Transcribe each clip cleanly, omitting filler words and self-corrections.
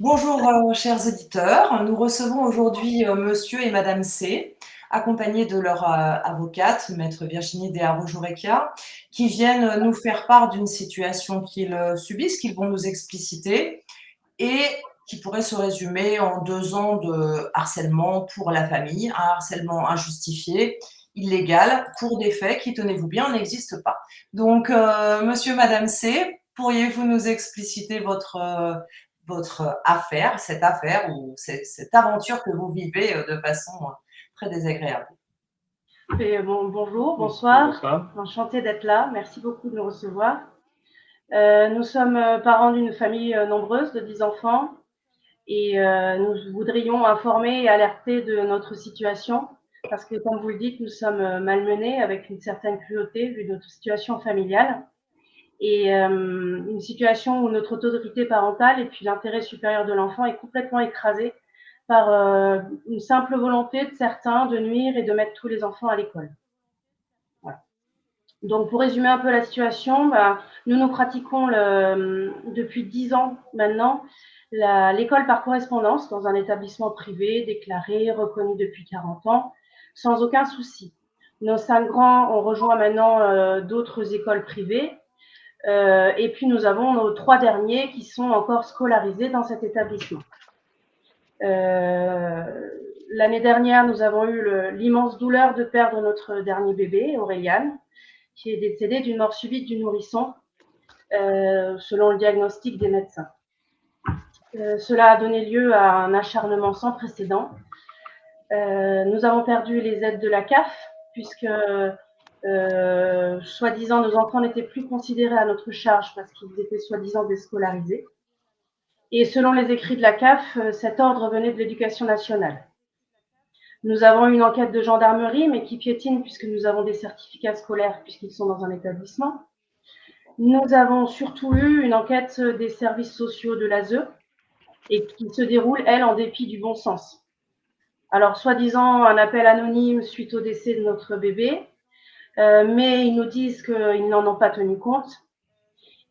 Bonjour, chers auditeurs. Nous recevons aujourd'hui monsieur et madame C, accompagnés de leur avocate, maître Virginie De Araujo-Recchia, qui viennent nous faire part d'une situation qu'ils subissent, qu'ils vont nous expliciter et qui pourrait se résumer en 2 ans de harcèlement pour la famille, un harcèlement injustifié, illégal, pour des faits qui, tenez-vous bien, n'existent pas. Donc, monsieur, madame C, pourriez-vous nous expliciter votre affaire ou cette aventure que vous vivez de façon très désagréable? Bonjour, bonsoir, enchantée d'être là, merci beaucoup de nous recevoir. Nous sommes parents d'une famille nombreuse de 10 enfants et nous voudrions informer et alerter de notre situation parce que, comme vous le dites, nous sommes malmenés avec une certaine cruauté vu notre situation familiale et une situation où notre autorité parentale et puis l'intérêt supérieur de l'enfant est complètement écrasé par une simple volonté de certains de nuire et de mettre tous les enfants à l'école. Voilà. Donc, pour résumer un peu la situation, nous pratiquons depuis 10 ans maintenant l'école par correspondance dans un établissement privé déclaré, reconnu depuis 40 ans, sans aucun souci. Nos 5 grands ont rejoint maintenant d'autres écoles privées. Et puis, nous avons nos 3 derniers qui sont encore scolarisés dans cet établissement. L'année dernière, nous avons eu l'immense douleur de perdre notre dernier bébé, Auréliane, qui est décédée d'une mort subite du nourrisson, selon le diagnostic des médecins. Cela a donné lieu à un acharnement sans précédent. Nous avons perdu les aides de la CAF, puisque soi-disant nos enfants n'étaient plus considérés à notre charge parce qu'ils étaient soi-disant déscolarisés. Et selon les écrits de la CAF, cet ordre venait de l'Éducation nationale. Nous avons une enquête de gendarmerie, mais qui piétine puisque nous avons des certificats scolaires puisqu'ils sont dans un établissement. Nous avons surtout eu une enquête des services sociaux de l'ASE et qui se déroule, elle, en dépit du bon sens. Alors, soi-disant, un appel anonyme suite au décès de notre bébé, mais ils nous disent qu'ils n'en ont pas tenu compte.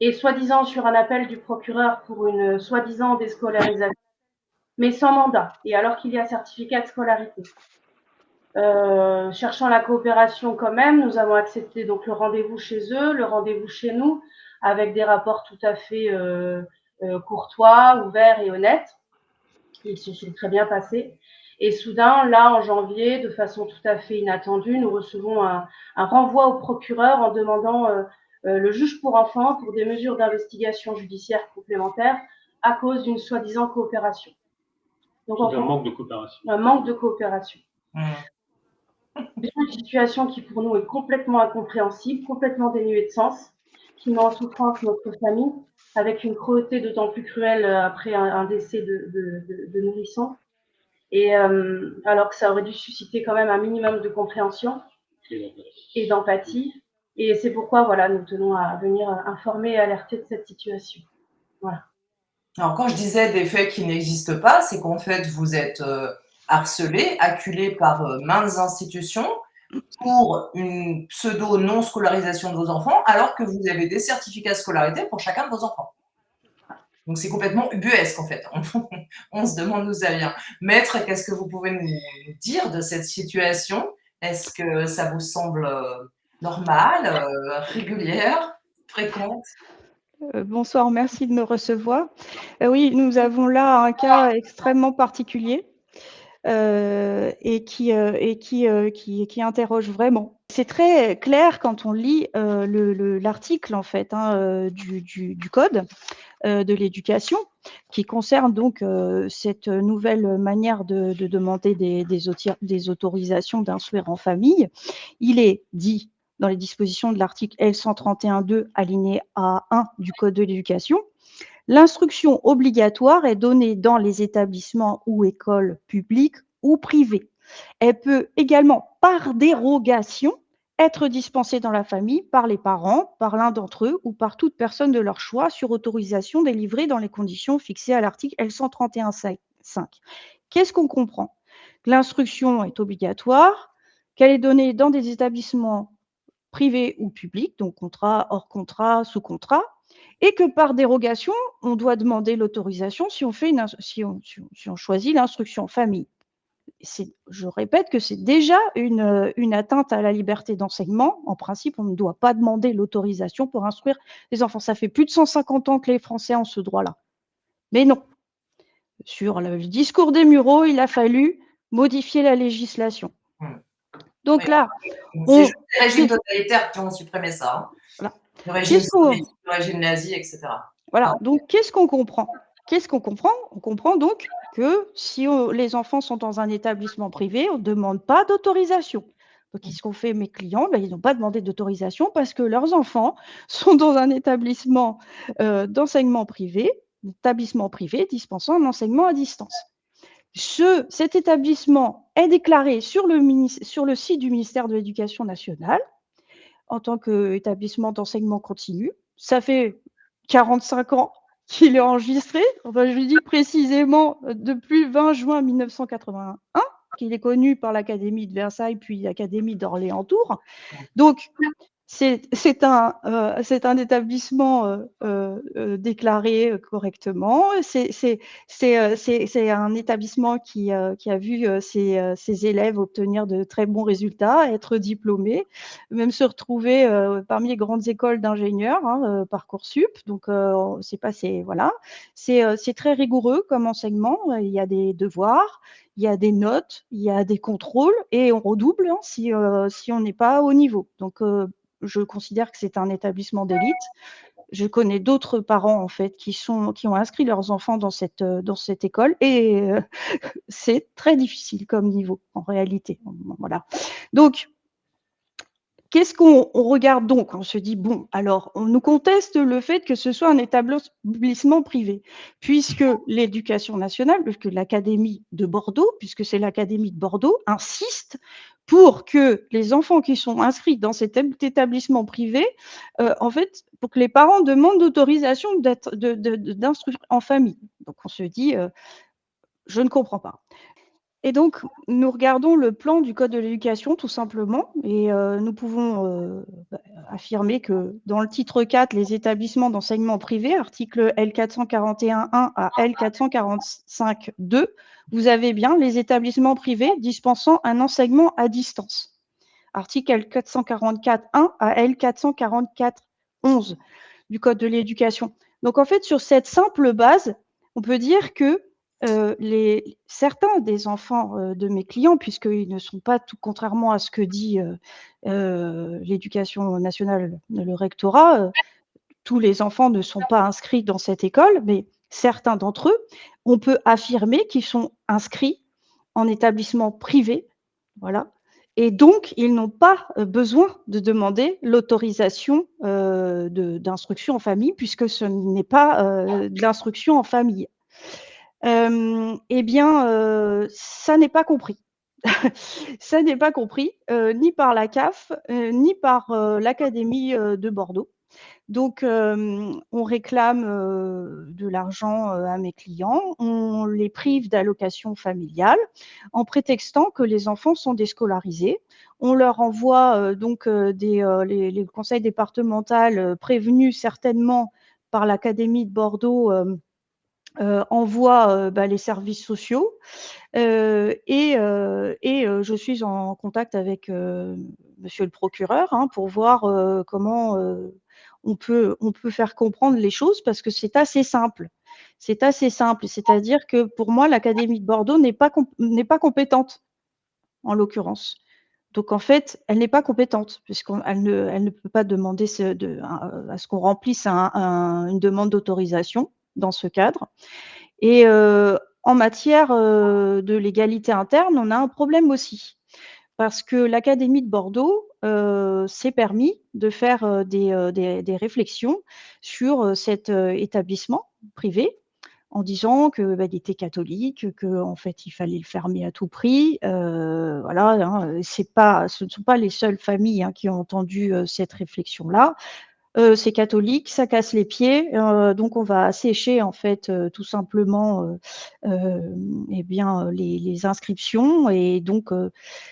Et soi-disant sur un appel du procureur pour une soi-disant déscolarisation, mais sans mandat, et alors qu'il y a certificat de scolarité. Cherchant la coopération quand même, nous avons accepté donc le rendez-vous chez eux, le rendez-vous chez nous, avec des rapports tout à fait courtois, ouverts et honnêtes. Ils se sont très bien passés. Et soudain, là, en janvier, de façon tout à fait inattendue, nous recevons un renvoi au procureur en demandant le juge pour enfants pour des mesures d'investigation judiciaire complémentaires à cause d'une soi-disant coopération. Donc, un manque de coopération. Un manque de coopération. C'est une situation qui, pour nous, est complètement incompréhensible, complètement dénuée de sens, qui met en souffrance notre famille, avec une cruauté d'autant plus cruelle après un décès de nourrisson. Et alors que ça aurait dû susciter quand même un minimum de compréhension et d'empathie. Et c'est pourquoi, voilà, nous tenons à venir informer et alerter de cette situation. Voilà. Alors, quand je disais des faits qui n'existent pas, c'est qu'en fait, vous êtes harcelé, acculé par maintes institutions pour une pseudo-non-scolarisation de vos enfants, alors que vous avez des certificats de scolarité pour chacun de vos enfants. Donc, c'est complètement ubuesque, en fait. On se demande d'où ça vient. Maître, qu'est-ce que vous pouvez nous dire de cette situation? Est-ce que ça vous semble normale, régulière, fréquente? Bonsoir, merci de me recevoir. Oui, nous avons là un cas extrêmement particulier et qui interroge vraiment. C'est très clair quand on lit l'article en fait du code de l'éducation qui concerne donc cette nouvelle manière de demander des autorisations d'instruire en famille. Il est dit dans les dispositions de l'article L131.2 alinéa 1 du Code de l'éducation, l'instruction obligatoire est donnée dans les établissements ou écoles publiques ou privées. Elle peut également, par dérogation, être dispensée dans la famille par les parents, par l'un d'entre eux ou par toute personne de leur choix sur autorisation délivrée dans les conditions fixées à l'article L131.5. Qu'est-ce qu'on comprend? L'instruction est obligatoire, qu'elle est donnée dans des établissements privés ou publics, donc contrat, hors contrat, sous contrat, et que par dérogation, on doit demander l'autorisation si on choisit l'instruction en famille. Je répète que c'est déjà une atteinte à la liberté d'enseignement. En principe, on ne doit pas demander l'autorisation pour instruire les enfants. Ça fait plus de 150 ans que les Français ont ce droit-là. Mais non. Sur le discours des Mureaux, il a fallu modifier la législation. Donc là, c'est juste les régimes totalitaires qui ont supprimé ça. Hein. Voilà. Le régime soviétique, le régime nazi, etc. Voilà. Donc, qu'est-ce qu'on comprend? On comprend donc que si les enfants sont dans un établissement privé, on ne demande pas d'autorisation. Donc, qu'est-ce qu'ont fait mes clients? Ils n'ont pas demandé d'autorisation parce que leurs enfants sont dans un établissement d'enseignement privé, établissement privé dispensant un enseignement à distance. Cet établissement est déclaré sur le site du ministère de l'Éducation nationale en tant qu'établissement d'enseignement continu. Ça fait 45 ans qu'il est enregistré. Enfin, je dis précisément depuis 20 juin 1981, qu'il est connu par l'Académie de Versailles puis l'Académie d'Orléans-Tours. Donc, c'est un établissement déclaré correctement. C'est un établissement qui a vu ses élèves obtenir de très bons résultats, être diplômés, même se retrouver parmi les grandes écoles d'ingénieurs, Parcoursup. Donc, voilà. C'est très rigoureux comme enseignement. Il y a des devoirs, il y a des notes, il y a des contrôles et on redouble si on n'est pas au niveau. Donc, je considère que c'est un établissement d'élite. Je connais d'autres parents en fait qui ont inscrit leurs enfants dans cette école et c'est très difficile comme niveau en réalité. Voilà. Donc, qu'est-ce qu'on regarde donc? On se dit, bon, alors, on nous conteste le fait que ce soit un établissement privé, puisque l'éducation nationale, puisque l'Académie de Bordeaux, puisque c'est l'Académie de Bordeaux, insiste pour que les enfants qui sont inscrits dans cet établissement privé, en fait, pour que les parents demandent l'autorisation d'instruire en famille. Donc, on se dit, je ne comprends pas. Et donc, nous regardons le plan du Code de l'éducation, tout simplement, et nous pouvons affirmer que dans le titre 4, les établissements d'enseignement privé, article L441.1 à L445.2, vous avez bien les établissements privés dispensant un enseignement à distance. Article L444.1 à L444.11 du Code de l'éducation. Donc, en fait, sur cette simple base, on peut dire que certains des enfants de mes clients, puisqu'ils ne sont pas tout contrairement à ce que dit l'éducation nationale, le rectorat, tous les enfants ne sont pas inscrits dans cette école, mais certains d'entre eux, on peut affirmer qu'ils sont inscrits en établissement privé, voilà. Et donc, ils n'ont pas besoin de demander l'autorisation d'instruction en famille, puisque ce n'est pas de l'instruction en famille. Eh bien, ça n'est pas compris. Ça n'est pas compris, ni par la CAF, ni par l'Académie de Bordeaux. Donc, on réclame de l'argent à mes clients, on les prive d'allocations familiales en prétextant que les enfants sont déscolarisés. On leur envoie donc les conseils départementaux prévenus certainement par l'Académie de Bordeaux envoie les services sociaux et je suis en contact avec monsieur le procureur pour voir comment on peut faire comprendre les choses parce que c'est assez simple. C'est assez simple, c'est-à-dire que pour moi, l'Académie de Bordeaux n'est pas compétente, en l'occurrence. Donc en fait, elle n'est pas compétente puisqu'elle ne peut pas demander à ce qu'on remplisse une demande d'autorisation dans ce cadre. Et en matière de l'égalité interne, on a un problème aussi parce que l'Académie de Bordeaux s'est permis de faire des réflexions sur cet établissement privé en disant qu'il était catholique, qu'en fait il fallait le fermer à tout prix. Voilà, ce ne sont pas les seules familles qui ont entendu cette réflexion-là. C'est catholique, ça casse les pieds, donc on va assécher en fait, tout simplement, eh bien, les inscriptions et donc,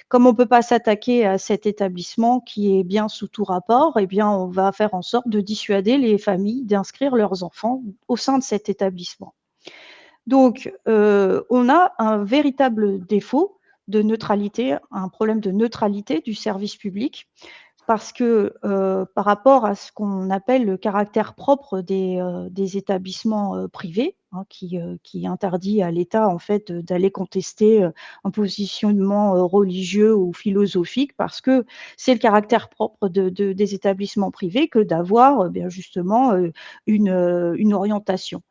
comme on peut pas s'attaquer à cet établissement qui est bien sous tout rapport, eh bien, on va faire en sorte de dissuader les familles d'inscrire leurs enfants au sein de cet établissement. Donc, on a un véritable défaut de neutralité, un problème de neutralité du service public parce que, par rapport à ce qu'on appelle le caractère propre des établissements, privés, hein, qui interdit à l'État, en fait, d'aller contester, un positionnement, religieux ou philosophique parce que c'est le caractère propre des établissements privés que d'avoir, bien justement, une orientation.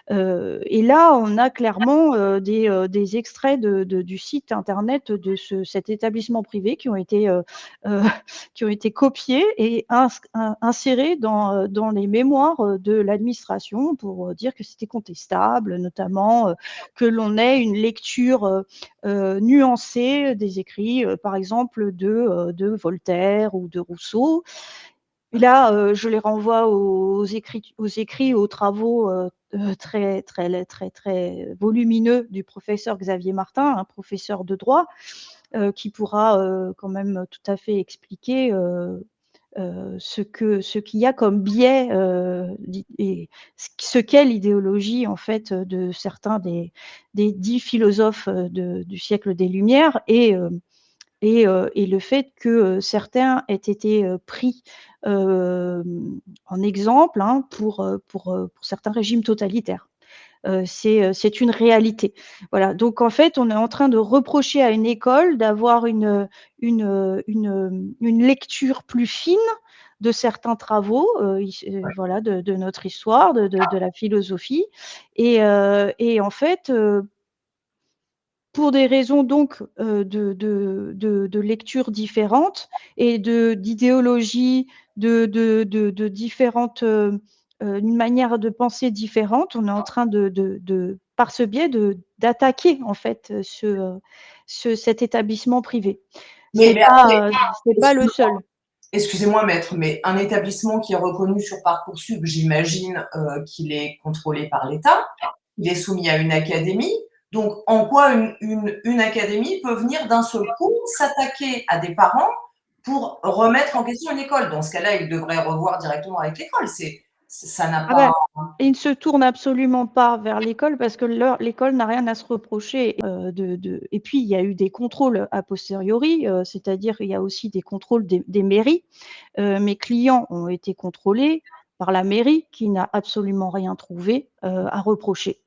Et là, on a clairement des extraits du site internet de cet établissement privé euh, qui ont été copiés et insérés dans les mémoires de l'administration pour dire que c'était contestable, notamment que l'on ait une lecture nuancée des écrits, par exemple, de Voltaire ou de Rousseau. Et là, je les renvoie aux écrits, aux travaux très volumineux du professeur Xavier Martin, un professeur de droit, qui pourra quand même tout à fait expliquer ce qu'il y a comme biais et ce qu'est l'idéologie en fait de certains des 10 philosophes du siècle des Lumières et le fait que certains aient été pris en exemple hein, pour certains régimes totalitaires. C'est une réalité. Voilà. Donc en fait, on est en train de reprocher à une école d'avoir une lecture plus fine de certains travaux, voilà, de notre histoire, de la philosophie, et en fait, pour des raisons donc de lecture différentes et d'idéologie, de différentes, une manière de penser différente, on est en train par ce biais d'attaquer en fait cet établissement privé. Mais C'est pas le seul. excusez-moi, maître, mais un établissement qui est reconnu sur Parcoursup, j'imagine qu'il est contrôlé par l'État, il est soumis à une académie. Donc, en quoi une académie peut venir d'un seul coup s'attaquer à des parents pour remettre en question une école? Dans ce cas-là, il devrait revoir directement avec l'école. Ça n'a Ah pas. ben, ils ne se tournent absolument pas vers l'école parce que l'école n'a rien à se reprocher. Et puis, il y a eu des contrôles a posteriori, c'est-à-dire il y a aussi des contrôles des mairies. Mes clients ont été contrôlés par la mairie qui n'a absolument rien trouvé à reprocher.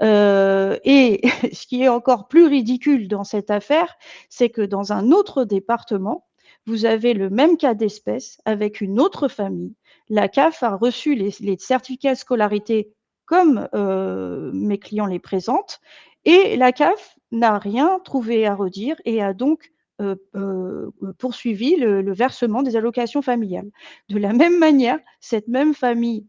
Et ce qui est encore plus ridicule dans cette affaire, c'est que dans un autre département, vous avez le même cas d'espèce avec une autre famille. La CAF a reçu les certificats de scolarité comme mes clients les présentent, et la CAF n'a rien trouvé à redire et a donc poursuivi le versement des allocations familiales. De la même manière, cette même famille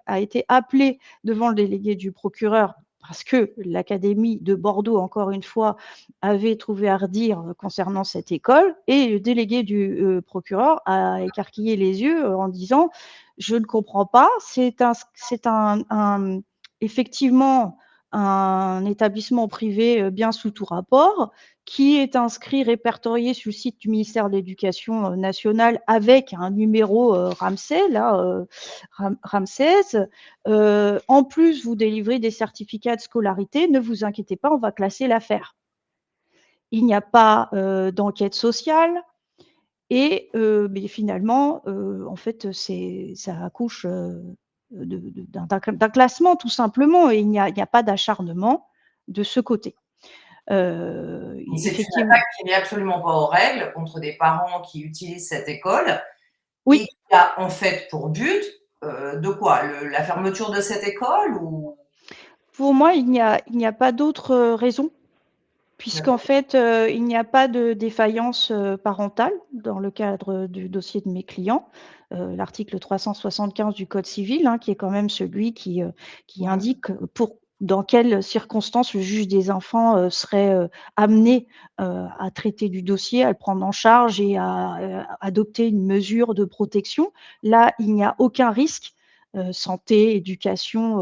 a été appelée devant le délégué du procureur parce que l'Académie de Bordeaux, encore une fois, avait trouvé à redire concernant cette école, et le délégué du procureur a écarquillé les yeux en disant « Je ne comprends pas, c'est effectivement un établissement privé bien sous tout rapport, qui est inscrit, répertorié sur le site du ministère de l'Éducation nationale avec un numéro Ramsey, là, Ramsès. En plus, vous délivrez des certificats de scolarité, ne vous inquiétez pas, on va classer l'affaire. » Il n'y a pas d'enquête sociale et mais finalement, en fait, ça accouche d'un classement tout simplement, et il n'y a pas d'acharnement de ce côté. C'est une Effectivement. attaque qui n'est absolument pas aux règles contre des parents qui utilisent cette école Oui. et qui a en fait pour but de quoi? La fermeture de cette école ou... Pour moi, il n'y a pas d'autre raison, puisqu'en fait, il n'y a pas de défaillance parentale dans le cadre du dossier de mes clients. L'article 375 du Code civil, hein, qui est quand même celui qui indique dans quelles circonstances le juge des enfants serait amené à traiter du dossier, à le prendre en charge et à adopter une mesure de protection. Là, il n'y a aucun risque, santé, éducation,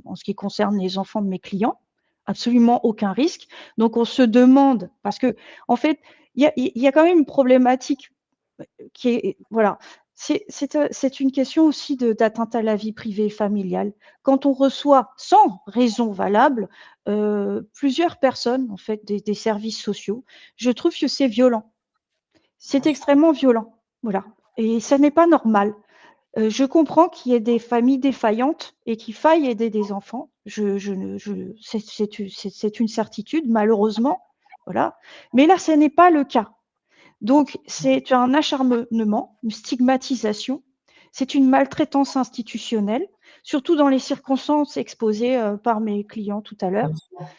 en ce qui concerne les enfants de mes clients, absolument aucun risque. Donc on se demande, parce que en fait, il y a quand même une problématique qui est, voilà, c'est une question aussi d'atteinte à la vie privée et familiale. Quand on reçoit, sans raison valable, plusieurs personnes, en fait, des services sociaux, je trouve que c'est violent. C'est extrêmement violent, voilà, et ça n'est pas normal. Je comprends qu'il y ait des familles défaillantes et qu'il faille aider des enfants. C'est une certitude, malheureusement, voilà, mais là, ce n'est pas le cas. Donc, c'est un acharnement, une stigmatisation, c'est une maltraitance institutionnelle, surtout dans les circonstances exposées par mes clients tout à l'heure.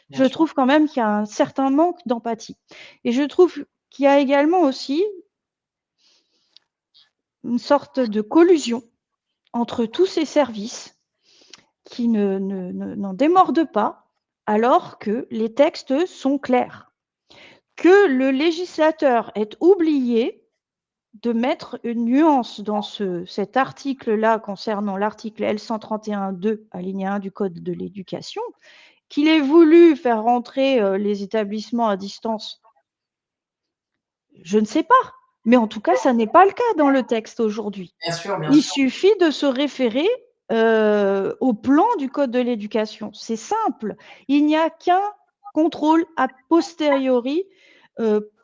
Je trouve quand même qu'il y a un certain manque d'empathie. Et je trouve qu'il y a également aussi une sorte de collusion entre tous ces services qui n'en démordent pas, alors que les textes sont clairs. Que le législateur ait oublié de mettre une nuance dans cet article-là concernant l'article L131-2, alinéa 1 du Code de l'éducation, qu'il ait voulu faire rentrer les établissements à distance. Je ne sais pas, mais en tout cas, ça n'est pas le cas dans le texte aujourd'hui. Il suffit de se référer au plan du Code de l'éducation. C'est simple. Il n'y a qu'un contrôle a posteriori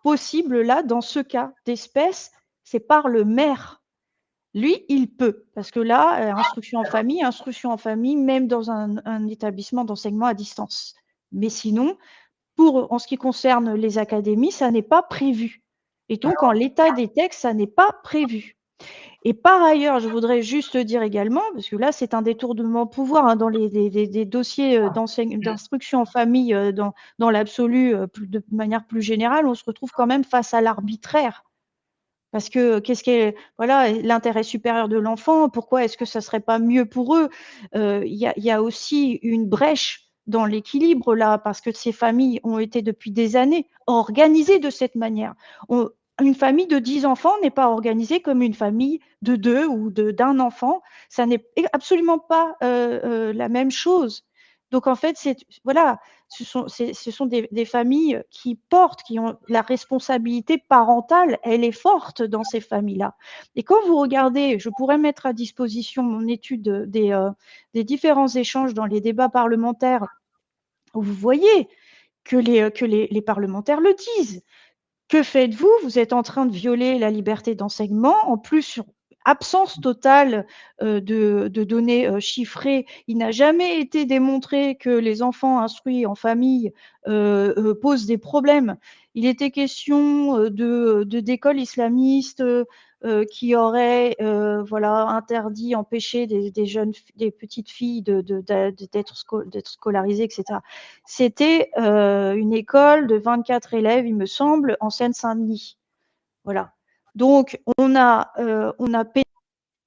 possible là, dans ce cas d'espèce, c'est par le maire. Lui, il peut, parce que là, instruction en famille, même dans un établissement d'enseignement à distance. Mais sinon, en ce qui concerne les académies, ça n'est pas prévu. Et donc, en l'état des textes, ça n'est pas prévu. Et par ailleurs, je voudrais juste dire également, parce que là, c'est un détournement de pouvoir dans des dossiers d'instruction en famille, dans l'absolu, de manière plus générale, on se retrouve quand même face à l'arbitraire. Parce que qu'est-ce qui est, voilà, l'intérêt supérieur de l'enfant, pourquoi est-ce que ça serait pas mieux pour eux? Il y a aussi une brèche dans l'équilibre là, parce que ces familles ont été depuis des années organisées de cette manière. Une famille de 10 enfants n'est pas organisée comme une famille de 2 ou d'un enfant. Ça n'est absolument pas la même chose. Donc en fait, voilà, ce sont des familles qui ont la responsabilité parentale, elle est forte dans ces familles-là. Et quand vous regardez, je pourrais mettre à disposition mon étude des différents échanges dans les débats parlementaires, où vous voyez que les parlementaires le disent. Que faites-vous? Vous êtes en train de violer la liberté d'enseignement, en plus sur absence totale de données chiffrées. Il n'a jamais été démontré que les enfants instruits en famille posent des problèmes. Il était question d'écoles islamistes qui auraient voilà, interdit, empêché des petites filles d'être scolarisées, etc. C'était une école de 24 élèves, il me semble, en Seine-Saint-Denis. Voilà. Donc, on a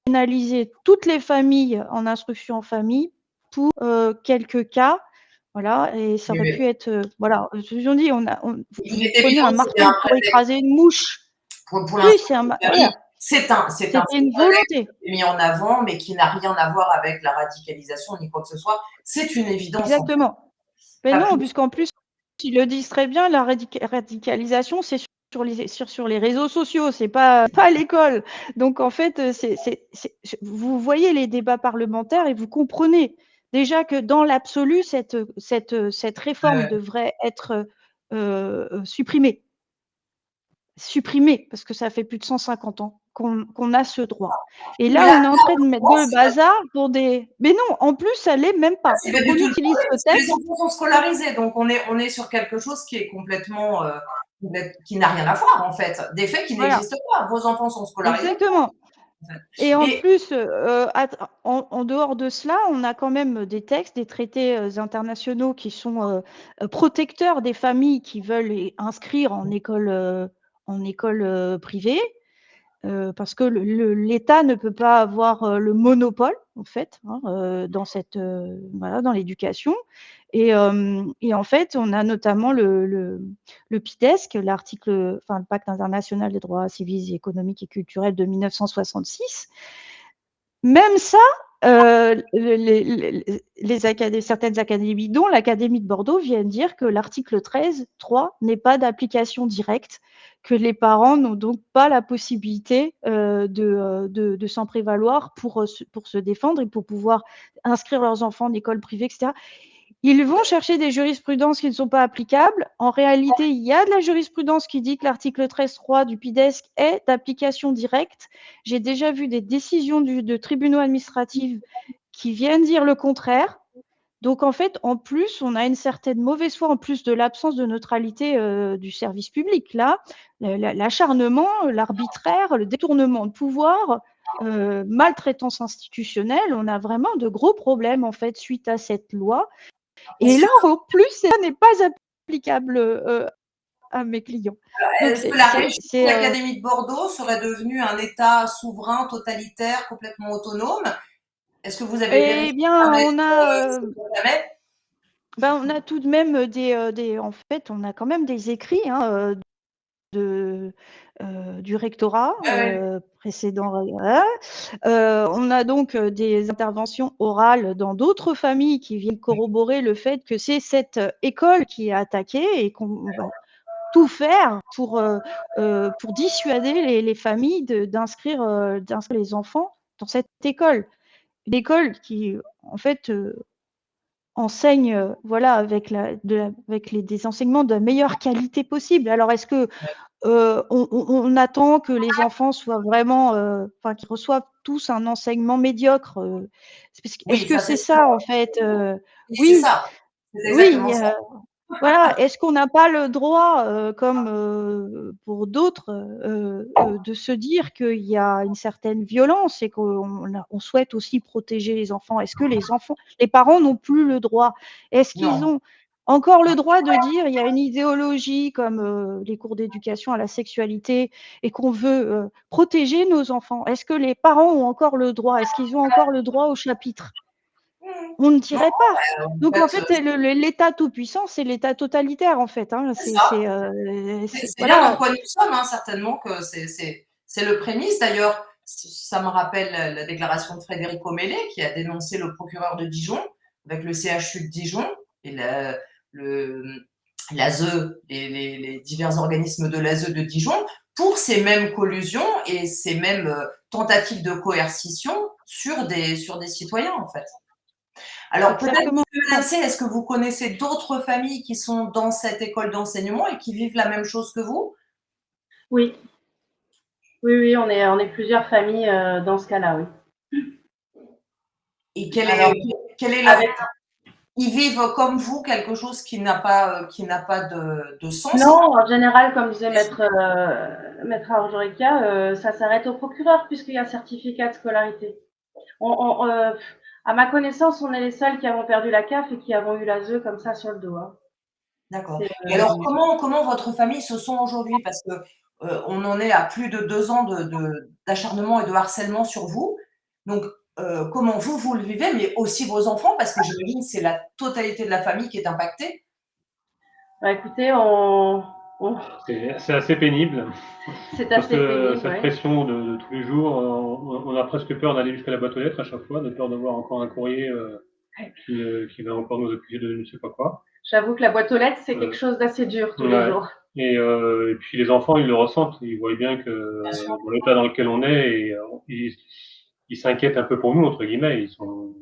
pénalisé toutes les familles en instruction en famille pour quelques cas. Voilà, et ça aurait pu être, voilà, je vous dis, vous prenez un marteau pour écraser une mouche. Oui, c'est voilà. C'était une volonté mis en avant, mais qui n'a rien à voir avec la radicalisation ni quoi que ce soit. C'est une évidence. Exactement. Mais non, puisqu'en plus, ils le disent très bien, la radicalisation, c'est sur les réseaux sociaux, c'est pas à l'école. Donc en fait, vous voyez les débats parlementaires et vous comprenez déjà que dans l'absolu, cette réforme devrait être supprimée. Supprimée, parce que ça fait plus de 150 ans qu'on a ce droit. Et là, on est en train de mettre le bazar pour des… Mais non, en plus, ça l'est même pas. On utilise ce texte. Les enfants sont scolarisés, donc on est sur quelque chose qui est complètement… qui n'a rien à voir, en fait. Des faits qui n'existent pas. Vos enfants sont scolarisés. Exactement. Et en plus, en dehors de cela, on a quand même des textes, des traités internationaux qui sont protecteurs des familles qui veulent inscrire en école privée. parce que l'État ne peut pas avoir le monopole, en fait, hein, dans dans l'éducation. Et en fait, on a notamment le PIDESC, le Pacte international des droits civils, économiques et culturels de 1966. Même ça, certaines académies, dont l'Académie de Bordeaux, viennent dire que l'article 13.3 n'est pas d'application directe, que les parents n'ont donc pas la possibilité de s'en prévaloir pour se défendre et pour pouvoir inscrire leurs enfants en école privée, etc. Ils vont chercher des jurisprudences qui ne sont pas applicables. En réalité, il y a de la jurisprudence qui dit que l'article 13.3 du PIDESC est d'application directe. J'ai déjà vu des décisions de tribunaux administratifs qui viennent dire le contraire. Donc, en fait, en plus, on a une certaine mauvaise foi, en plus de l'absence de neutralité du service public. Là, l'acharnement, l'arbitraire, le détournement de pouvoir, maltraitance institutionnelle, on a vraiment de gros problèmes, en fait, suite à cette loi. Et là, en plus, ça n'est pas applicable à mes clients. Est-ce que la région de l'Académie de Bordeaux serait devenue un État souverain, totalitaire, complètement autonome? Est-ce que vous avez vérifié? Eh bien, on a tout de même en fait, on a quand même des écrits du rectorat précédent. On a donc des interventions orales dans d'autres familles qui viennent corroborer le fait que c'est cette école qui est attaquée et qu'on va tout faire pour dissuader les familles d'inscrire les enfants dans cette école. Une école qui, en fait, enseigne avec des enseignements de la meilleure qualité possible. Alors, est-ce que on attend que les enfants soient vraiment, qu'ils reçoivent tous un enseignement médiocre Est-ce Oui, que ça c'est c'est ça, sûr. en fait Oui, c'est Oui, ça. C'est exactement oui. ça. Voilà, est-ce qu'on n'a pas le droit, comme pour d'autres, de se dire qu'il y a une certaine violence et qu'on souhaite aussi protéger les enfants? Est-ce que les parents n'ont plus le droit? Est-ce qu'ils Non. ont encore le droit de dire il y a une idéologie comme les cours d'éducation à la sexualité et qu'on veut protéger nos enfants? Est-ce que les parents ont encore le droit? Est-ce qu'ils ont encore le droit au chapitre? On ne Non, dirait pas. en Donc en fait, fait, l'État tout-puissant, c'est l'État totalitaire en fait, hein. c'est ça. C'est bien dans Voilà. quoi nous sommes, hein, certainement que c'est le prémisse. D'ailleurs, ça me rappelle la déclaration de Frédéric Omellet qui a dénoncé le procureur de Dijon avec le CHU de Dijon et l'ASE et les divers organismes de l'ASE de Dijon pour ces mêmes collusions et ces mêmes tentatives de coercition sur des citoyens en fait. Alors peut-être, Exactement. Madame C, est-ce que vous connaissez d'autres familles qui sont dans cette école d'enseignement et qui vivent la même chose que vous? Oui. Oui, on est plusieurs familles dans ce cas-là, oui. Et quelle Alors, est leur... avec... Ils vivent comme vous quelque chose qui n'a pas de sens? Non, en général, comme disait Maître Arjorica, ça s'arrête au procureur puisqu'il y a certificat de scolarité. À ma connaissance, on est les seuls qui avons perdu la CAF et qui avons eu l'ASE comme ça sur le dos. Hein. D'accord. Et alors, comment votre famille se sent aujourd'hui? Parce que on en est à plus de 2 ans d'acharnement et de harcèlement sur vous. Donc, comment vous le vivez, mais aussi vos enfants, parce que j'imagine que c'est la totalité de la famille qui est impactée. Bah, écoutez, C'est assez pénible. C'est parce assez que pénible, cette pression de tous les jours, on a presque peur d'aller jusqu'à la boîte aux lettres à chaque fois, de peur d'avoir encore un courrier qui va encore nous accuser de ne sais pas quoi. J'avoue que la boîte aux lettres, c'est quelque chose d'assez dur tous les jours. Et puis les enfants, ils le ressentent. Ils voient bien que dans l'état dans lequel on est, et ils s'inquiètent un peu pour nous, entre guillemets. Ils sont...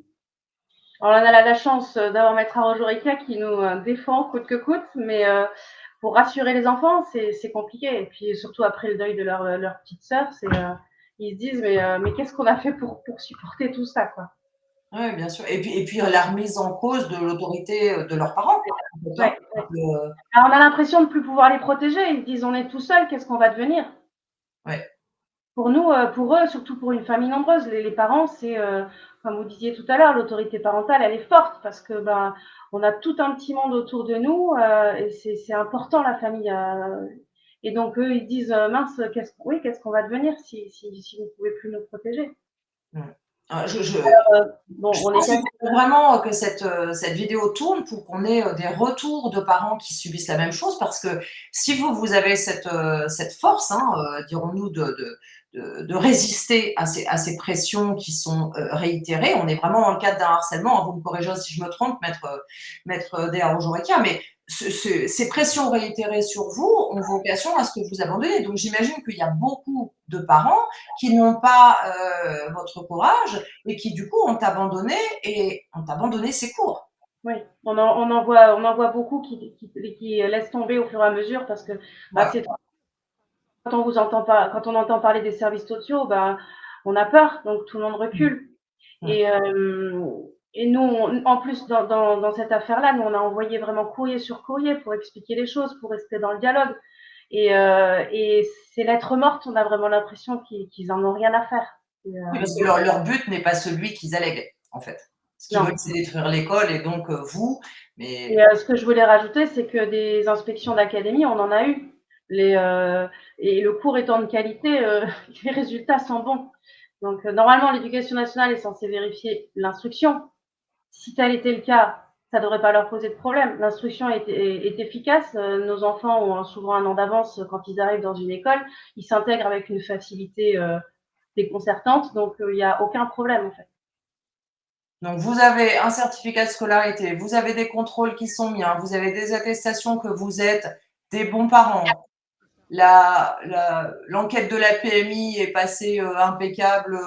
Alors, on a la chance d'avoir Maître Arjorica qui nous défend coûte que coûte, mais pour rassurer les enfants, c'est compliqué. Et puis surtout après le deuil de leur petite sœur, ils se disent mais qu'est-ce qu'on a fait pour supporter tout ça, quoi. Oui, bien sûr. Et puis la remise en cause de l'autorité de leurs parents. Ouais. Alors, on a l'impression de ne plus pouvoir les protéger. Ils se disent on est tout seul, qu'est-ce qu'on va devenir? Ouais. Pour nous, pour eux, surtout pour une famille nombreuse, les parents, c'est comme vous disiez tout à l'heure, l'autorité parentale, elle est forte parce que on a tout un petit monde autour de nous et c'est important la famille. Et donc eux, ils disent mince, qu'est-ce qu'on va devenir si vous ne pouvez plus nous protéger. Je Bon, Je on pense est qu'il faut vraiment que cette vidéo tourne pour qu'on ait des retours de parents qui subissent la même chose, parce que si vous avez cette force, hein, dirons-nous, de résister à ces pressions qui sont réitérées. On est vraiment dans le cadre d'un harcèlement. Vous me corrigez si je me trompe, maître Déa Roujourica, mais ces pressions réitérées sur vous ont vocation à ce que vous abandonnez. Donc j'imagine qu'il y a beaucoup de parents qui n'ont pas votre courage et qui du coup ont abandonné ces cours. Oui, on en voit beaucoup qui laissent tomber au fur et à mesure parce que Voilà. c'est quand on entend parler des services sociaux, on a peur, donc tout le monde recule. Et, et nous, en plus, dans cette affaire-là, nous, on a envoyé vraiment courrier sur courrier pour expliquer les choses, pour rester dans le dialogue. Et ces lettres mortes, on a vraiment l'impression qu'ils en ont rien à faire. Oui, parce que leur but n'est pas celui qu'ils allèguent, en fait. Ce qu'ils veulent, c'est détruire l'école et donc vous. Mais... Et ce que je voulais rajouter, c'est que des inspections d'académie, on en a eu. Et le cours étant de qualité, les résultats sont bons. Donc, normalement, l'éducation nationale est censée vérifier l'instruction. Si tel était le cas, ça ne devrait pas leur poser de problème. L'instruction est efficace. Nos enfants ont souvent un an d'avance quand ils arrivent dans une école. Ils s'intègrent avec une facilité déconcertante. Donc, il n'y a aucun problème, en fait. Donc, vous avez un certificat de scolarité, vous avez des contrôles qui sont mis, hein, vous avez des attestations que vous êtes des bons parents. L'enquête de la PMI est passée impeccable.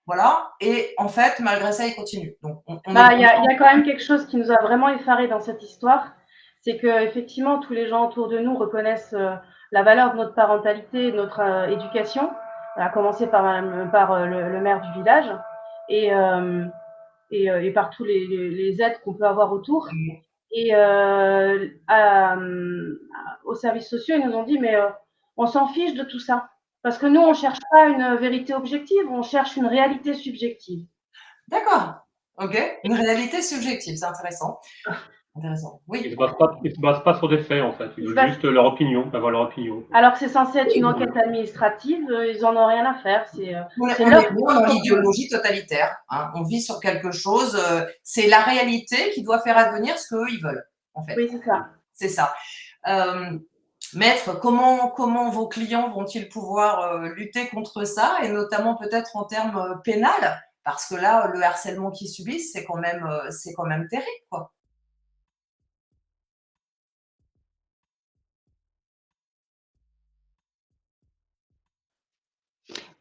Voilà. Et en fait, malgré ça, il continue. Donc, Il y a quand même quelque chose qui nous a vraiment effarés dans cette histoire, c'est que effectivement tous les gens autour de nous reconnaissent la valeur de notre parentalité, de notre éducation, à commencer par le maire du village et par tous les aides qu'on peut avoir autour. Et aux services sociaux, ils nous ont dit mais on s'en fiche de tout ça. Parce que nous, on ne cherche pas une vérité objective, on cherche une réalité subjective. D'accord. Ok. Une réalité subjective, c'est intéressant. Intéressant. Oui. Ils se basent pas sur des faits, en fait. Ils veulent juste leur opinion, avoir leur opinion. Alors que c'est censé être une enquête administrative, ils en ont rien à faire. On est dans l'idéologie totalitaire. Hein. On vit sur quelque chose. C'est la réalité qui doit faire advenir ce qu'eux, ils veulent, en fait. Oui, c'est ça. C'est ça. Maître, comment vos clients vont-ils pouvoir lutter contre ça, et notamment peut-être en termes pénal, parce que là, le harcèlement qu'ils subissent, c'est quand même terrible, quoi.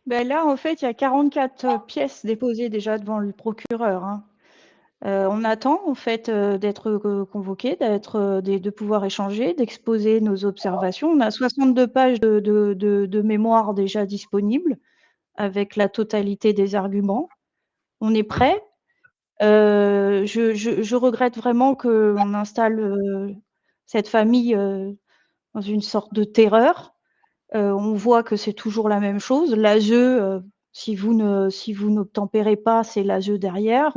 Ben là, en fait, il y a 44 pièces déposées déjà devant le procureur. Hein. On attend en fait d'être convoqué, de pouvoir échanger, d'exposer nos observations. On a 62 pages de mémoire déjà disponibles avec la totalité des arguments. On est prêt. Je regrette vraiment qu'on installe cette famille dans une sorte de terreur. On voit que c'est toujours la même chose. L'ASE, si vous n'obtempérez pas, c'est l'ASE derrière.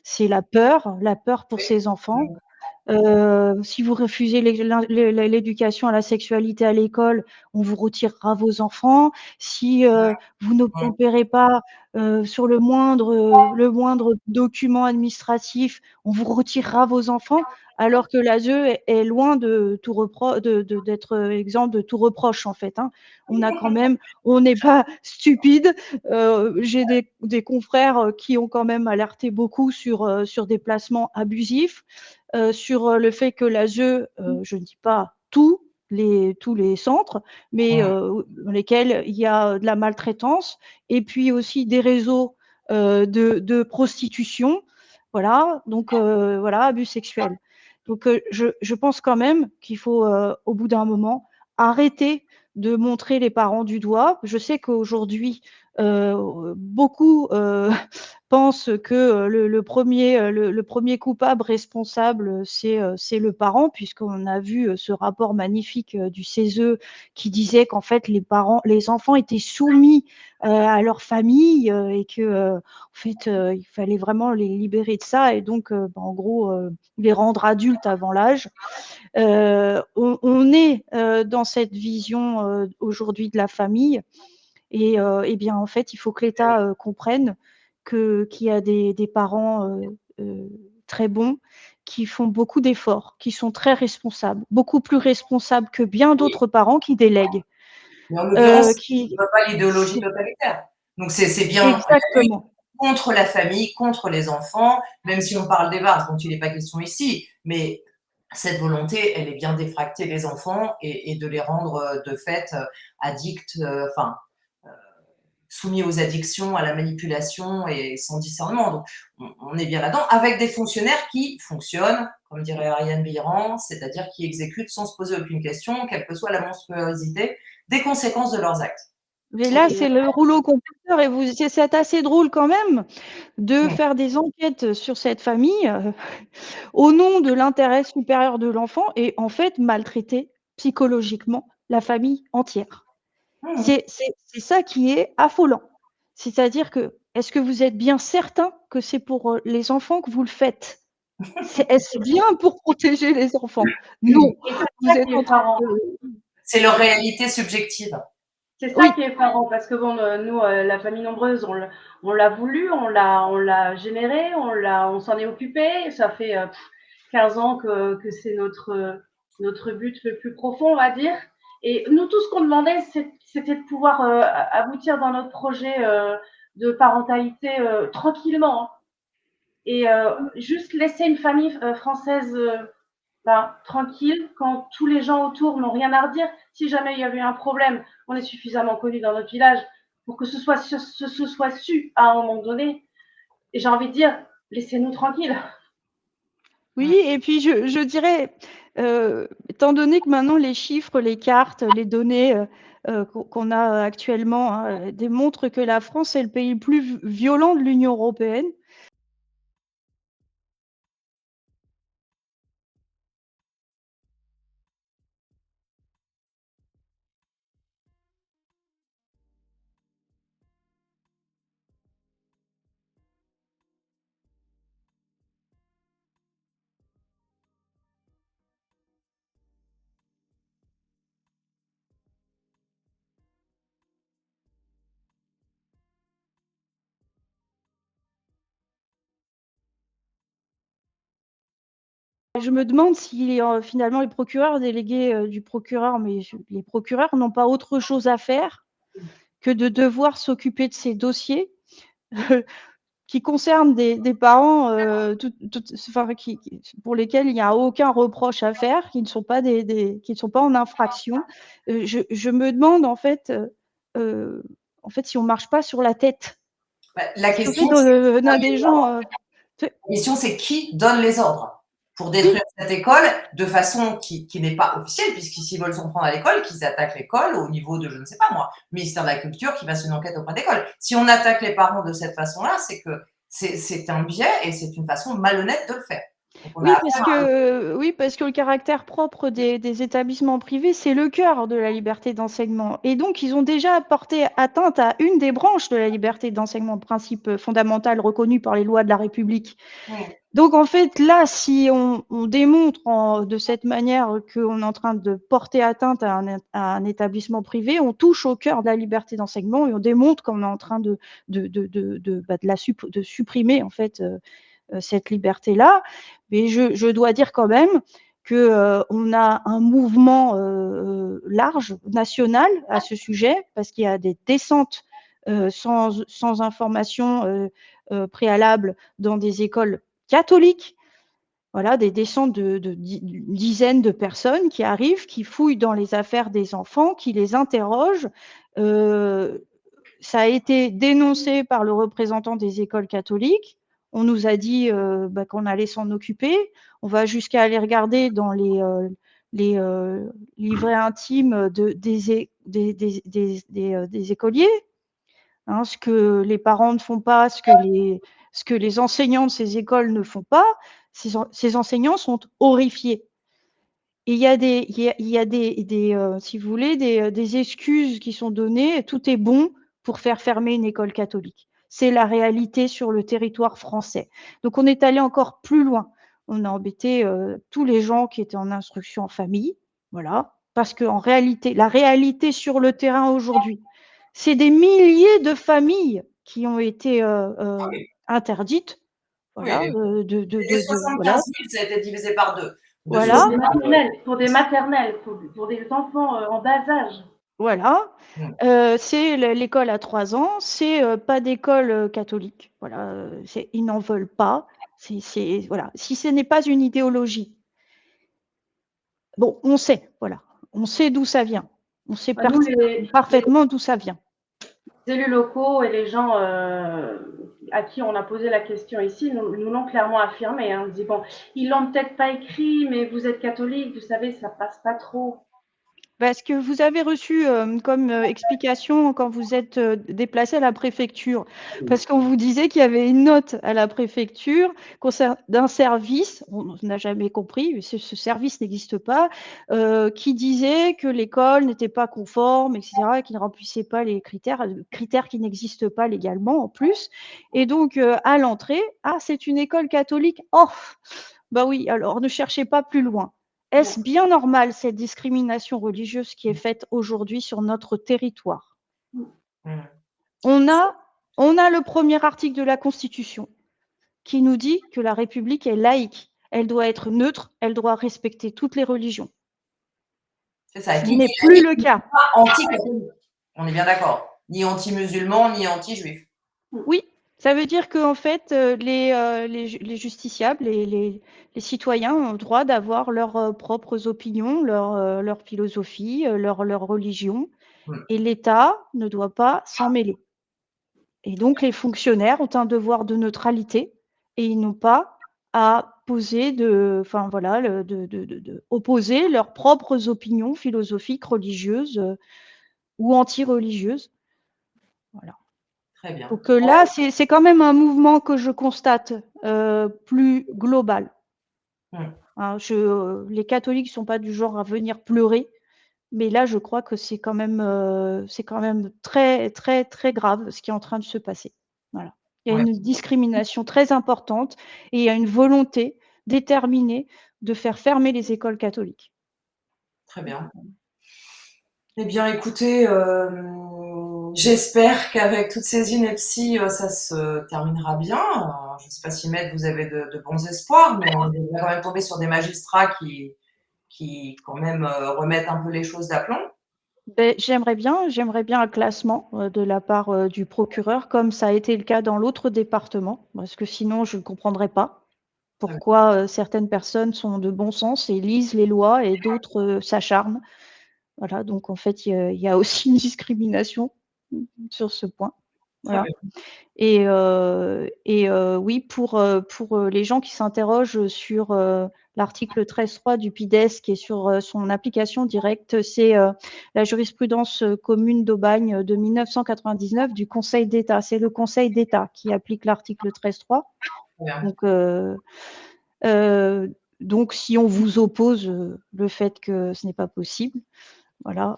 C'est la peur pour ces enfants. Si vous refusez l'éducation à la sexualité à l'école, on vous retirera vos enfants. Si vous n'obtempérez pas sur le moindre document administratif, on vous retirera vos enfants, alors que l'ASE est loin de tout d'être exempt de tout reproche, en fait. Hein. On n'est pas stupide. J'ai des confrères qui ont quand même alerté beaucoup sur des placements abusifs. Sur le fait que l'ASE, je ne dis pas tous les centres, mais dans lesquels il y a de la maltraitance, et puis aussi des réseaux de prostitution, voilà, donc voilà, abus sexuels. Donc je pense quand même qu'il faut, au bout d'un moment, arrêter de montrer les parents du doigt. Je sais qu'aujourd'hui, beaucoup pensent que le premier coupable responsable, c'est le parent, puisqu'on a vu ce rapport magnifique du CESE qui disait qu'en fait les enfants étaient soumis à leur famille et que en fait il fallait vraiment les libérer de ça et donc en gros les rendre adultes avant l'âge. On est dans cette vision aujourd'hui de la famille et bien en fait il faut que l'État comprenne qu'il y a des parents très bons qui font beaucoup d'efforts, qui sont très responsables, beaucoup plus responsables que bien Oui. d'autres parents qui délèguent. Mais en l'occurrence, Qui on ne veut pas l'idéologie totalitaire. Donc c'est bien la lutte exactement. contre la famille, contre les enfants, même si on parle des vases dont il n'est pas question ici, mais cette volonté, elle est bien d'effracter les enfants et de les rendre de fait addicts, enfin soumis aux addictions, à la manipulation et sans discernement. Donc, on est bien là-dedans, avec des fonctionnaires qui fonctionnent, comme dirait Ariane Biran, c'est-à-dire qui exécutent sans se poser aucune question, quelle que soit la monstruosité des conséquences de leurs actes. Mais là, Et, c'est le rouleau compresseur et c'est assez drôle quand même de faire des enquêtes sur cette famille au nom de l'intérêt supérieur de l'enfant et en fait maltraiter psychologiquement la famille entière. C'est ça qui est affolant. C'est-à-dire que, est-ce que vous êtes bien certain que c'est pour, les enfants que vous le faites? Est-ce bien pour protéger les enfants? Non, Et c'est vous ça êtes qui est en train effarant. de c'est leur réalité subjective. C'est ça oui, qui est effarant parce que bon, nous, la famille nombreuse, on l'a voulu, on l'a généré, on s'en est occupé. Ça fait 15 ans que c'est notre but le plus profond, on va dire. Et nous, tout ce qu'on demandait, c'était de pouvoir aboutir dans notre projet de parentalité tranquillement, hein. Et juste laisser une famille française tranquille quand tous les gens autour n'ont rien à redire. Si jamais il y avait un problème, on est suffisamment connu dans notre village pour que ce soit su à un moment donné. Et j'ai envie de dire, laissez-nous tranquilles. oui et puis je dirais, étant donné que maintenant les chiffres, les cartes, les données, qu'on a actuellement, hein, démontrent que la France est le pays le plus violent de l'Union européenne. Je me demande si, finalement les procureurs délégués, du procureur, mais les procureurs n'ont pas autre chose à faire que de devoir s'occuper de ces dossiers qui concernent des parents, enfin qui pour lesquels il n'y a aucun reproche à faire, qui ne sont pas qui ne sont pas en infraction. Je me demande en fait si on marche pas sur la tête. La Parce qu'en question, fait, on a des gens, La question, c'est qui donne les ordres pour oui. détruire cette école de façon qui n'est pas officielle, puisqu'ils veulent s'en prendre à l'école, qu'ils attaquent l'école au niveau de, je ne sais pas moi, ministère de la Culture qui fasse une enquête auprès d'école. Si on attaque les parents de cette façon-là, c'est que c'est un biais et c'est une façon malhonnête de le faire. Donc on a affaire à Oui, parce que le caractère propre des établissements privés, c'est le cœur de la liberté d'enseignement. Et donc, ils ont déjà porté atteinte à une des branches de la liberté d'enseignement, principe fondamental reconnu par les lois de la République. mmh. Donc, en fait, là, si on démontre de cette manière qu'on est en train de porter atteinte à un établissement privé, on touche au cœur de la liberté d'enseignement et on démontre qu'on est en train de supprimer, en fait, cette liberté-là. Mais je dois dire quand même que on a un mouvement large, national à ce sujet, parce qu'il y a des descentes sans information préalable dans des écoles catholiques. Voilà, des descentes de dizaines de personnes qui arrivent, qui fouillent dans les affaires des enfants, qui les interrogent. Ça a été dénoncé par le représentant des écoles catholiques. On nous a dit qu'on allait s'en occuper. On va jusqu'à aller regarder dans les livrets intimes des écoliers. hein, ce que les parents ne font pas, ce que les enseignants de ces écoles ne font pas, ces enseignants sont horrifiés. Et il y a si vous voulez, des excuses qui sont données. Tout est bon pour faire fermer une école catholique. C'est la réalité sur le territoire français. Donc, on est allé encore plus loin. On a embêté tous les gens qui étaient en instruction en famille, voilà, parce qu'en réalité, la réalité sur le terrain aujourd'hui, c'est des milliers de familles qui ont été interdites, Oui, voilà, les voilà, 75 000, ça a été divisé par 2. voilà. Pour des maternelles, pour des enfants en bas âge. Voilà, Mmh. c'est l'école à 3 ans, c'est pas d'école catholique. Voilà, ils n'en veulent pas. Voilà. Si ce n'est pas une idéologie, bon, on sait, voilà, on sait d'où ça vient. On sait Nous, parfaitement d'où ça vient. les élus locaux et les gens à qui on a posé la question ici nous l'ont clairement affirmé. Hein. On dit bon, ils l'ont peut-être pas écrit, mais vous êtes catholique, vous savez, ça passe pas trop. Parce que vous avez reçu comme explication quand vous êtes déplacé à la préfecture, parce qu'on vous disait qu'il y avait une note à la préfecture d'un service, on n'a jamais compris, ce service n'existe pas, qui disait que l'école n'était pas conforme, etc., et qu'il ne remplissait pas les critères qui n'existent pas légalement en plus. Et donc, à l'entrée, ah, c'est une école catholique. Oh, bah oui, alors ne cherchez pas plus loin. Est-ce bien normal cette discrimination religieuse qui est faite aujourd'hui sur notre territoire? Mmh. On a le premier article de la Constitution qui nous dit que la République est laïque. Elle doit être neutre, elle doit respecter toutes les religions. C'est ça. Ce n'est plus le cas. Pas anti-catholique. On est bien d'accord. Ni anti-musulman, ni anti-juif. Oui, ça veut dire qu'en fait, les justiciables, les citoyens ont le droit d'avoir leurs propres opinions, leur philosophie, leur religion, Mmh. et l'État ne doit pas s'en mêler. Et donc, les fonctionnaires ont un devoir de neutralité et ils n'ont pas à opposer leurs propres opinions philosophiques, religieuses ou anti-religieuses. Voilà. Très bien. Donc là, c'est quand même un mouvement que je constate plus global. Mmh. Hein, les catholiques ne sont pas du genre à venir pleurer, mais là, je crois que c'est quand même très, très, très grave ce qui est en train de se passer. Voilà. Il y a Ouais. une discrimination très importante et il y a une volonté déterminée de faire fermer les écoles catholiques. Très bien. Eh bien, écoutez, j'espère qu'avec toutes ces inepties, ça se terminera bien. Je ne sais pas si, maître, vous avez de bons espoirs, mais on est quand même tombé sur des magistrats qui quand même, remettent un peu les choses d'aplomb. J'aimerais bien un classement de la part du procureur, comme ça a été le cas dans l'autre département, parce que sinon je ne comprendrais pas pourquoi certaines personnes sont de bon sens et lisent les lois et d'autres s'acharnent. Voilà, donc en fait, il y a aussi une discrimination sur ce point. Très Voilà. bien. Et oui, pour les gens qui s'interrogent sur l'article 13.3 du PIDES, qui est sur son application directe, c'est la jurisprudence commune d'Aubagne de 1999 du Conseil d'État. C'est le Conseil d'État qui applique l'article 13.3. Très bien. Donc, si on vous oppose le fait que ce n'est pas possible, voilà,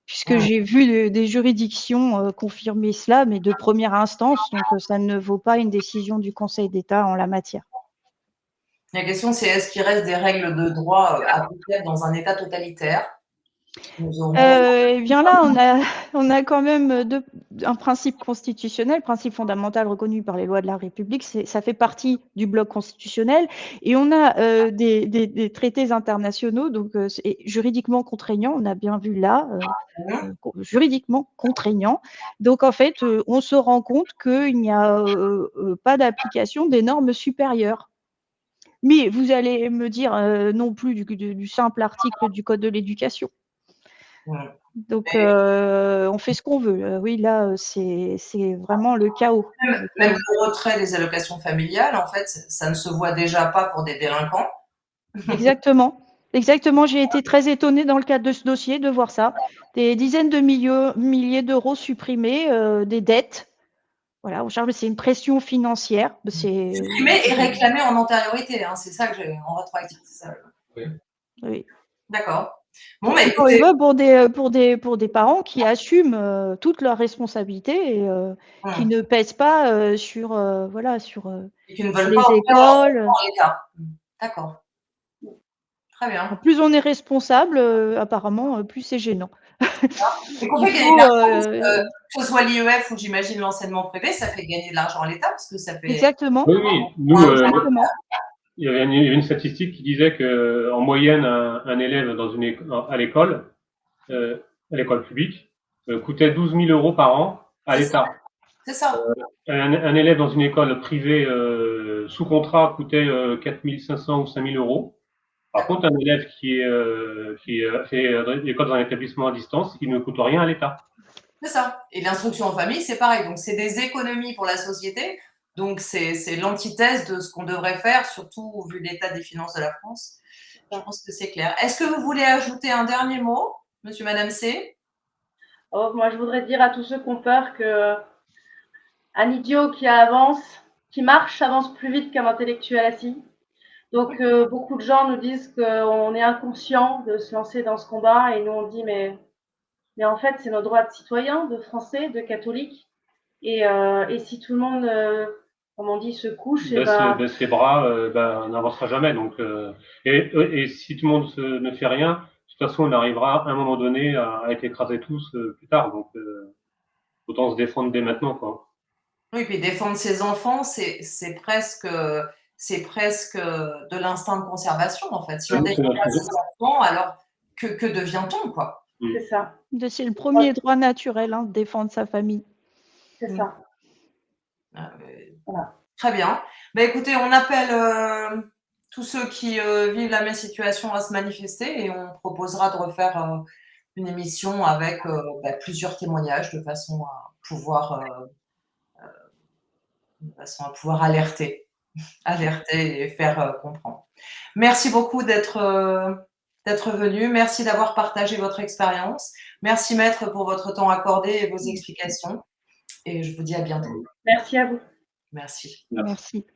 puisque Mmh. j'ai vu des juridictions confirmer cela, mais de première instance, donc ça ne vaut pas une décision du Conseil d'État en la matière. La question, c'est est-ce qu'il reste des règles de droit, applicables dans un État totalitaire? Nous aurons Eh bien là, on a quand même un principe constitutionnel, principe fondamental reconnu par les lois de la République, ça fait partie du bloc constitutionnel, et on a des traités internationaux, donc c'est juridiquement contraignants, on a bien vu là, juridiquement contraignants. Donc en fait, on se rend compte qu'il n'y a pas d'application des normes supérieures. Mais vous allez me dire non plus du simple article du Code de l'éducation. Mmh. Donc, on fait ce qu'on veut. Oui, là, c'est vraiment le chaos. Même le retrait des allocations familiales, en fait, ça ne se voit déjà pas pour des délinquants. Exactement. Exactement, j'ai été très étonnée dans le cadre de ce dossier de voir ça. Des dizaines de milliers d'euros supprimés, des dettes. Voilà, on charge, c'est une pression financière. Supprimé et réclamé en antériorité, hein, c'est ça que j'ai en rétroactif. Oui. D'accord. Bon, bah, Encore écoutez, une fois, pour des parents qui assument toutes leurs responsabilités et qui ne pèsent pas sur, voilà, sur et qui ne veulent pas les offrir leurs écoles. enfants en l'état. D'accord. Très bien. Plus on est responsable, apparemment, plus c'est gênant. Et qu'on Il fait gagner de faut, l'argent, parce que ce soit l'IEF ou j'imagine l'enseignement privé, ça fait gagner de l'argent à l'État parce que ça fait. exactement, Oui, oui. Nous, exactement. il y avait une statistique qui disait que en moyenne, un élève à l'école publique, coûtait 12 000 euros par an à C'est ça. l'État. C'est ça. Un élève dans une école privée sous contrat coûtait 4 500 ou 5 000 euros. Par contre, un élève qui fait l'école dans un établissement à distance, il ne coûte rien à l'État. C'est ça. Et l'instruction en famille, c'est pareil. Donc, c'est des économies pour la société. Donc, c'est l'antithèse de ce qu'on devrait faire, surtout vu l'état des finances de la France. Je pense que c'est clair. Est-ce que vous voulez ajouter un dernier mot, monsieur, madame C? Oh, moi, je voudrais dire à tous ceux qui ont peur que un idiot qui marche, avance plus vite qu'un intellectuel assis. Donc, beaucoup de gens nous disent qu'on est inconscient de se lancer dans ce combat et nous, on dit, mais en fait, c'est nos droits de citoyens, de Français, de catholiques. Et si tout le monde, comme on dit, se couche, Baisse les bras, on n'avancera jamais. Donc, et si tout le monde ne fait rien, de toute façon, on arrivera à un moment donné à être écrasés tous plus tard. Donc, autant se défendre dès maintenant, quoi. Oui, puis défendre ses enfants, c'est presque de l'instinct de conservation, en fait. Si on Nous, c'est défend notre pas ses enfants, alors que devient-on, quoi? c'est ça, C'est le premier droit naturel, hein, de défendre sa famille. c'est ça. Voilà. Très bien. Bah, écoutez, on appelle tous ceux qui vivent la même situation à se manifester et on proposera de refaire une émission avec plusieurs témoignages de façon à pouvoir alerter et faire comprendre. Merci beaucoup d'être venu. Merci d'avoir partagé votre expérience. Merci maître pour votre temps accordé et vos explications. Et je vous dis à bientôt. Merci à vous. Merci. Merci.